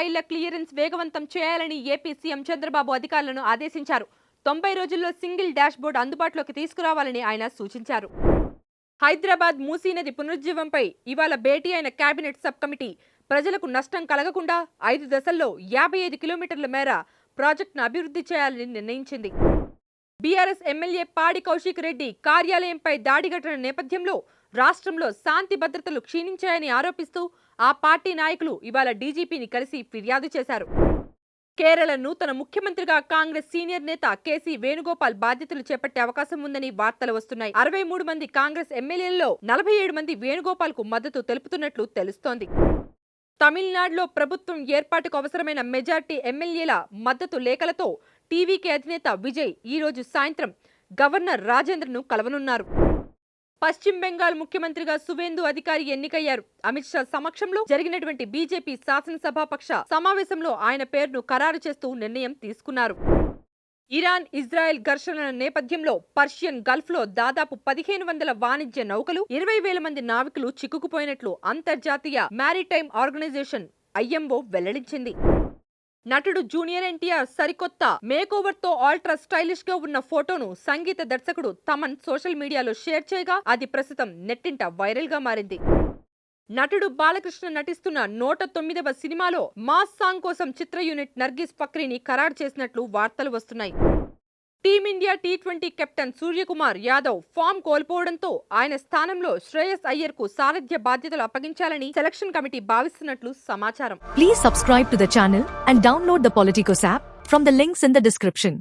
ఫైళ్ల clearance వేగవంతం చేయాలని AP CM Chandrababu అధికారులను ఆదేశించారు. 90 రోజుల్లో సింగిల్ డాష్బోర్డ్ అందుబాటులోకి తీసుకురావాలని ఆయన సూచించారు. హైదరాబాద్ మూసీ నది పునరుజ్జీవంపై ఇవాళ భేటీ అయిన కేబినెట్ సబ్ కమిటీ ప్రజలకు నష్టం కలగకుండా 5 దశల్లో 55 కిలోమీటర్ల మేర ప్రాజెక్టును అభివృద్ధి చేయాలని నిర్ణయించింది. బీఆర్ఎస్ ఎమ్మెల్యే పాడి కౌశిక్ రెడ్డి కార్యాలయంపై దాడి ఘటన నేపథ్యంలో రాష్ట్రంలో శాంతి భద్రతలు క్షీణించాయని ఆరోపిస్తూ ఆ పార్టీ నాయకులు ఇవాళ డీజీపీని కలిసి ఫిర్యాదు చేశారు. కేరళ నూతన ముఖ్యమంత్రిగా కాంగ్రెస్ సీనియర్ నేత కేసీ వేణుగోపాల్ బాధ్యతలు చేపట్టే అవకాశం ఉందని వార్తలు వస్తున్నాయి. 63 మంది కాంగ్రెస్ ఎమ్మెల్యేలలో 47 మంది వేణుగోపాల్ కు మద్దతు తెలుపుతున్నట్లు తెలుస్తోంది. తమిళనాడులో ప్రభుత్వం ఏర్పాటుకు అవసరమైన మెజార్టీ ఎమ్మెల్యేల మద్దతు లేఖలతో టీవీకే అధినేత విజయ్ ఈ రోజు సాయంత్రం గవర్నర్ రాజేంద్రను కలవనున్నారు. పశ్చిమ బెంగాల్ ముఖ్యమంత్రిగా సువేందు అధికారి ఎన్నికయ్యారు. అమిత్ షా సమక్షంలో జరిగినటువంటి బీజేపీ శాసనసభాపక్ష సమావేశంలో ఆయన పేరును ఖరారు చేస్తూ నిర్ణయం తీసుకున్నారు. ఇరాన్ ఇజ్రాయెల్ ఘర్షణల నేపథ్యంలో పర్షియన్ గల్ఫ్ లో దాదాపు 1500 వాణిజ్య నౌకలు 20,000 మంది నావికులు చిక్కుకుపోయినట్లు అంతర్జాతీయ మ్యారిటైమ్ ఆర్గనైజేషన్ ఐఎంఓ వెల్లడించింది. నటుడు జూనియర్ ఎన్టీఆర్ సరికొత్త మేకోవర్ తో అల్ట్రా స్టైలిష్ గా ఉన్న ఫోటోను సంగీత దర్శకుడు తమన్ సోషల్ మీడియాలో షేర్ చేయగా అది ప్రస్తుతం నెట్టింట వైరల్ గా మారింది. నటుడు బాలకృష్ణ నటిస్తున్న 109వ సినిమాలో మాస్ సాంగ్ కోసం చిత్ర యూనిట్ నర్గిస్ ఫక్రీని ఖరారు చేసినట్లు వార్తలు వస్తున్నాయి. టీమిండియా టీ20 కెప్టెన్ సూర్యకుమార్ యాదవ్ ఫామ్ కోల్పోవడంతో ఆయన స్థానంలో శ్రేయస్ అయ్యర్ కు సారథ్య బాధ్యతలు అప్పగించాలని సెలక్షన్ కమిటీ భావిస్తున్నట్లు సమాచారం. Please subscribe to the channel and download the Politicos app from the links in the description.